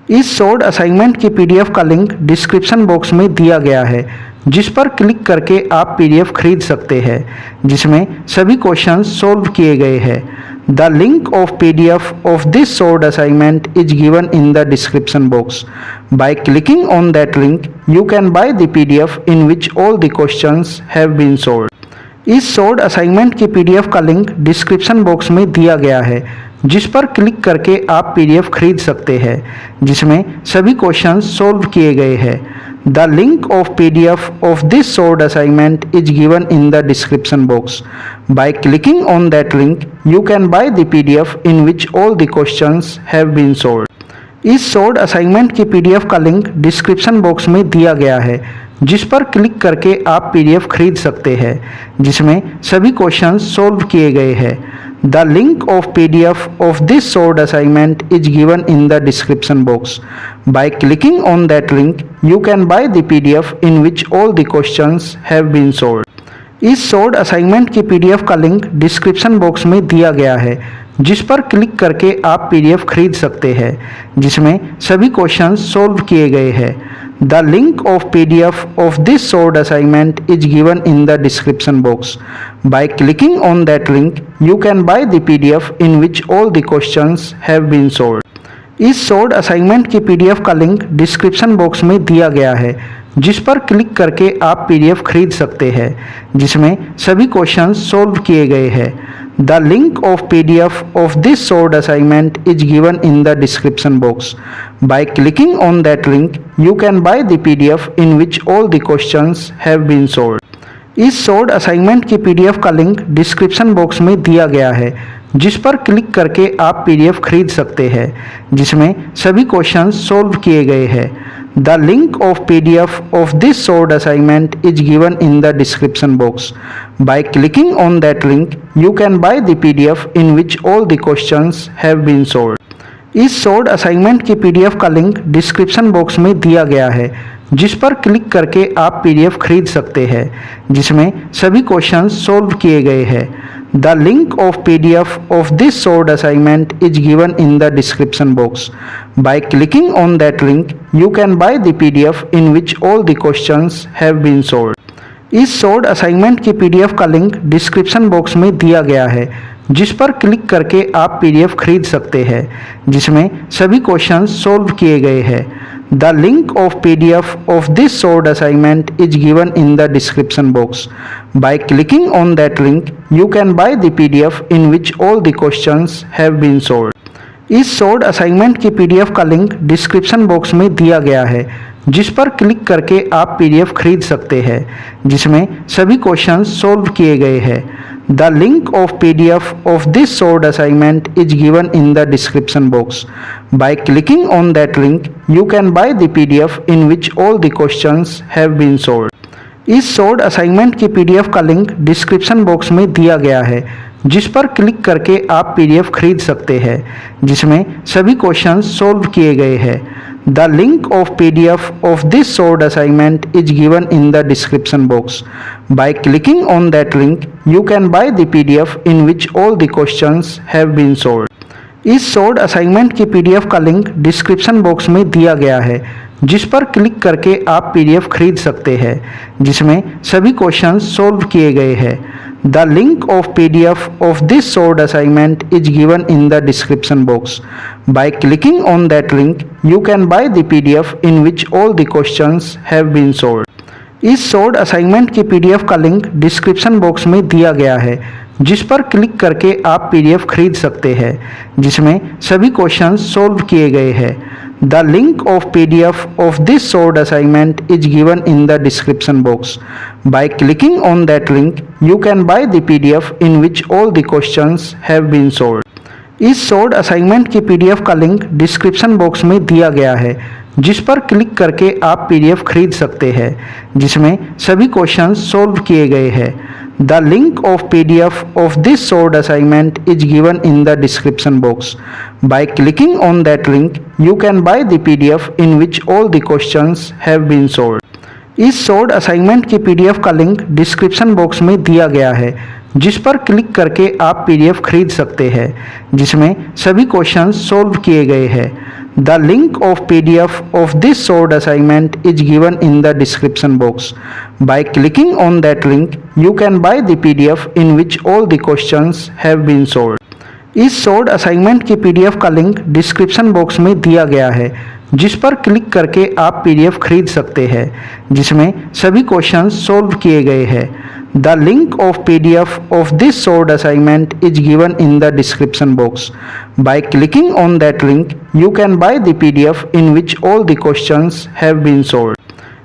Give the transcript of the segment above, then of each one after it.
इस short assignment की PDF का लिंक डिस्क्रिप्शन बॉक्स में दिया गया है, जिस पर क्लिक करके आप पीडीएफ खरीद सकते हैं, जिसमें सभी क्वेश्चंस सॉल्व किए गए हैं। The link of PDF of this short assignment is given in the description box. By clicking on that link you can buy the PDF in which all the questions have been solved. इस short assignment की PDF का link description box में दिया गया है, जिस पर click करके आप पीडीएफ खरीद सकते हैं, जिसमें सभी क्वेश्चंस सॉल्व किए गए हैं। The link of PDF of this short assignment is given in the description box. By clicking on that link you can buy the PDF in which all the questions have been solved. इस short assignment की PDF का link description box में दिया गया है, जिस पर click करके आप पीडीएफ खरीद सकते हैं, जिसमें सभी क्वेश्चंस सॉल्व किए गए हैं। The link of PDF of this short assignment is given in the description box. By clicking on that link you can buy the PDF in which all the questions have been solved. इस short assignment की PDF का link description box में दिया गया है, जिस पर click करके आप पीडीएफ खरीद सकते हैं, जिसमें सभी क्वेश्चंस सॉल्व किए गए हैं। The link of PDF of this short assignment is given in the description box. By clicking on that link you can buy the PDF in which all the questions have been solved. इस short assignment की PDF का link description box में दिया गया है, जिस पर click करके आप पीडीएफ खरीद सकते हैं, जिसमें सभी क्वेश्चंस सॉल्व किए गए हैं। The link of PDF of this short assignment is given in the description box. By clicking on that link you can buy the PDF in which all the questions have been solved. इस short assignment की PDF का link description box में दिया गया है, जिस पर click करके आप पीडीएफ खरीद सकते हैं, जिसमें सभी क्वेश्चंस सॉल्व किए गए हैं। The link of PDF of this short assignment is given in the description box. By clicking on that link you can buy the PDF in which all the questions have been solved. इस short assignment की PDF का link description box में दिया गया है, जिस पर click करके आप पीडीएफ खरीद सकते हैं, जिसमें सभी क्वेश्चंस सॉल्व किए गए हैं। The link of PDF of this short assignment is given in the description box. By clicking on that link you can buy the PDF in which all the questions have been solved. इस short assignment की PDF का link description box में दिया गया है, जिस पर click करके आप पीडीएफ खरीद सकते हैं, जिसमें सभी क्वेश्चंस सॉल्व किए गए हैं। The link of PDF of this short assignment is given in the description box. By clicking on that link you can buy the PDF in which all the questions have been solved. इस short assignment की PDF का link description box में दिया गया है, जिस पर click करके आप पीडीएफ खरीद सकते हैं, जिसमें सभी क्वेश्चंस सॉल्व किए गए हैं। The link of PDF of this short assignment is given in the description box. By clicking on that link you can buy the PDF in which all the questions have been solved. इस short assignment की PDF का link description box में दिया गया है, जिस पर click करके आप पीडीएफ खरीद सकते हैं, जिसमें सभी क्वेश्चंस सॉल्व किए गए हैं। The link of PDF of this short assignment is given in the description box. By clicking on that link you can buy the PDF in which all the questions have been solved. इस short assignment की PDF का link description box में दिया गया है, जिस पर click करके आप पीडीएफ खरीद सकते हैं, जिसमें सभी क्वेश्चंस सॉल्व किए गए हैं। The link of PDF of this short assignment is given in the description box. By clicking on that link you can buy the PDF in which all the questions have been solved. इस short assignment की PDF का link description box में दिया गया है, जिस पर click करके आप पीडीएफ खरीद सकते हैं, जिसमें सभी क्वेश्चंस सॉल्व किए गए हैं। The link of PDF of this short assignment is given in the description box. By clicking on that link you can buy the PDF in which all the questions have been solved. इस short assignment की PDF का link description box में दिया गया है, जिस पर click करके आप पीडीएफ खरीद सकते हैं, जिसमें सभी क्वेश्चंस सॉल्व किए गए हैं। The link of PDF of this short assignment is given in the description box. By clicking on that link you can buy the PDF in which all the questions have been solved. इस short assignment की PDF का link description box में दिया गया है, जिस पर click करके आप पीडीएफ खरीद सकते हैं, जिसमें सभी क्वेश्चंस सॉल्व किए गए हैं। The link of PDF of this solved assignment is given in the description box. By clicking on that link, you can buy the PDF in which all the questions have been solved. इस solved assignment की PDF का link description box में दिया गया है, जिस पर click करके आप पीडीएफ खरीद सकते हैं, जिसमें सभी क्वेश्चंस सोल्व किए गए हैं। The link of PDF of this solved assignment is given in the description box. By clicking on that link, you can buy the PDF in which all the questions have been solved.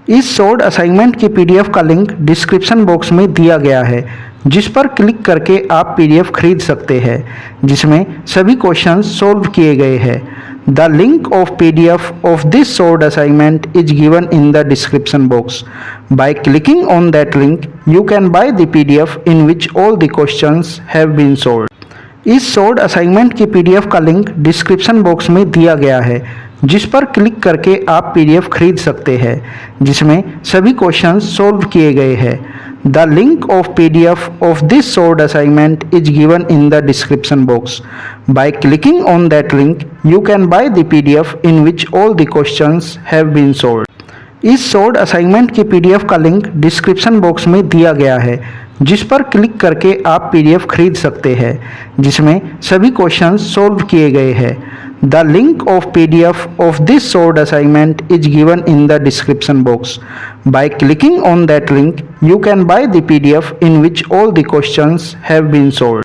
इस solved assignment की PDF का link description box में दिया गया है, जिस पर click करके आप पीडीएफ खरीद सकते हैं, जिसमें सभी क्वेश्चंस सोल्व किए गए हैं। The link of PDF of this solved assignment is given in the description box. By clicking on that link, you can buy the PDF in which all the questions have been solved. इस solved assignment की PDF का link description box में दिया गया है, जिस पर click करके आप पीडीएफ खरीद सकते हैं, जिसमें सभी क्वेश्चंस सोल्व किए गए हैं। The link of PDF of this solved assignment is given in the description box. By clicking on that link, you can buy the PDF in which all the questions have been solved. इस solved assignment की PDF का link description box में दिया गया है, जिस पर click करके आप पीडीएफ खरीद सकते हैं, जिसमें सभी क्वेश्चंस सोल्व किए गए हैं। The link of PDF of this solved assignment is given in the description box. By clicking on that link, you can buy the PDF in which all the questions have been solved.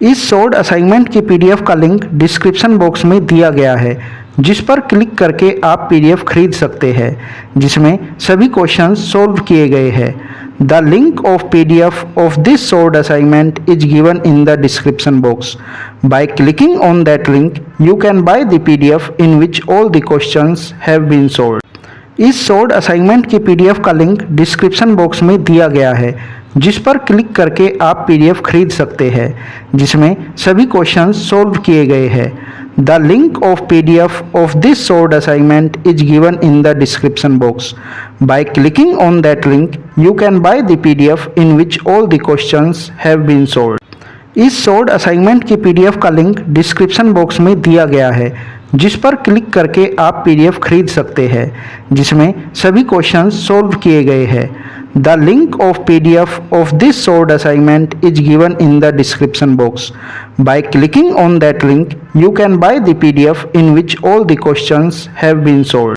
इस solved assignment की PDF का link description box में दिया गया है, जिस पर click करके आप पीडीएफ खरीद सकते हैं, जिसमें सभी क्वेश्चंस सोल्व किए गए हैं। The link of PDF of this solved assignment is given in the description box. By clicking on that link, you can buy the PDF in which all the questions have been solved. इस solved assignment की PDF का link description box में दिया गया है, जिस पर click करके आप पीडीएफ खरीद सकते हैं, जिसमें सभी क्वेश्चंस सोल्व किए गए हैं। The link of PDF of this solved assignment is given in the description box. By clicking on that link, you can buy the PDF in which all the questions have been solved. इस solved assignment की PDF का link description box में दिया गया है, जिस पर click करके आप पीडीएफ खरीद सकते हैं, जिसमें सभी क्वेश्चंस सोल्व किए गए हैं। The link of PDF of this solved assignment is given in the description box. By clicking on that link, you can buy the PDF in which all the questions have been solved.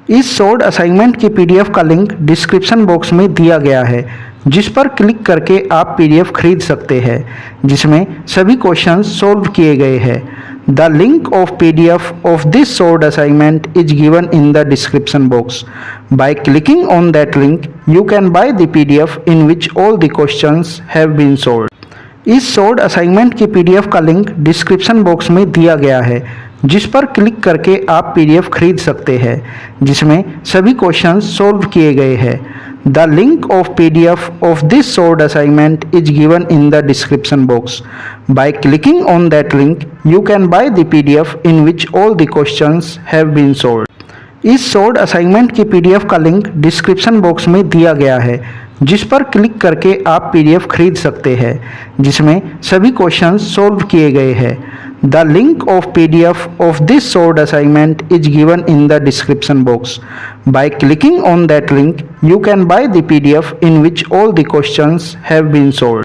इस solved assignment की PDF का link description box में दिया गया है, जिस पर click करके आप पीडीएफ खरीद सकते हैं, जिसमें सभी क्वेश्चंस सोल्व किए गए हैं। The link of PDF of this solved assignment is given in the description box. By clicking on that link, you can buy the PDF in which all the questions have been solved. इस solved assignment की PDF का link description box में दिया गया है, जिस पर click करके आप पीडीएफ खरीद सकते हैं, जिसमें सभी क्वेश्चंस सोल्व किए गए हैं। The link of PDF of this solved assignment is given in the description box. By clicking on that link, you can buy the PDF in which all the questions have been solved. इस solved assignment की PDF का link description box में दिया गया है, जिस पर click करके आप पीडीएफ खरीद सकते हैं, जिसमें सभी क्वेश्चंस सोल्व किए गए हैं। The link of PDF of this solved assignment is given in the description box. By clicking on that link, you can buy the PDF in which all the questions have been solved.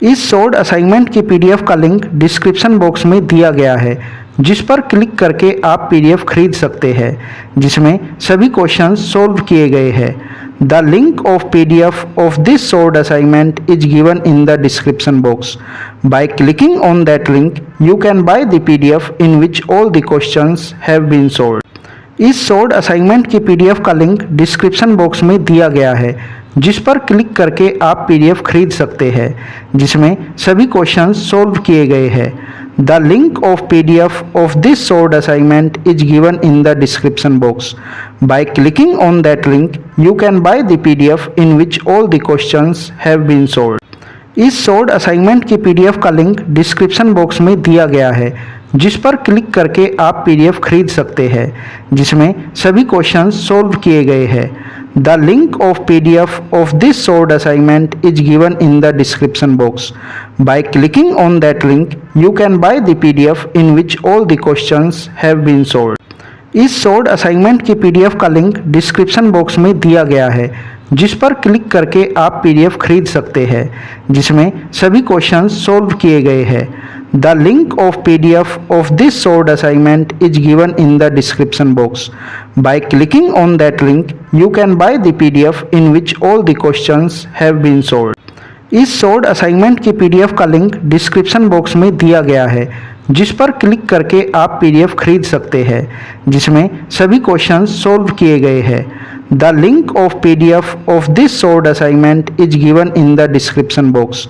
इस solved assignment की PDF का link description box में दिया गया है, जिस पर click करके आप पीडीएफ खरीद सकते हैं, जिसमें सभी क्वेश्चंस सोल्व किए गए हैं। The link of PDF of this solved assignment is given in the description box. By clicking on that link, you can buy the PDF in which all the questions have been solved. इस solved assignment की PDF का link description box में दिया गया है, जिस पर click करके आप पीडीएफ खरीद सकते हैं, जिसमें सभी क्वेश्चंस सोल्व किए गए हैं। The link of PDF of this solved assignment is given in the description box. By clicking on that link, you can buy the PDF in which all the questions have been solved. इस solved assignment की PDF का link description box में दिया गया है, जिस पर click करके आप पीडीएफ खरीद सकते हैं, जिसमें सभी क्वेश्चंस सोल्व किए गए हैं। The link of PDF of this solved assignment is given in the description box. By clicking on that link, you can buy the PDF in which all the questions have been solved. इस short assignment की PDF का link description box में दिया गया है, जिस पर click करके आप पीडीएफ खरीद सकते हैं, जिसमें सभी क्वेश्चंस सॉल्व किए गए हैं। The link of PDF of this short assignment is given in the description box. By clicking on that link, you can buy the PDF in which all the questions have been solved. इस short assignment की PDF का link description box में दिया गया है, जिस पर click करके आप पीडीएफ खरीद सकते हैं, जिसमें सभी क्वेश्चंस सॉल्व किए गए हैं। The link of PDF of this short assignment is given in the description box.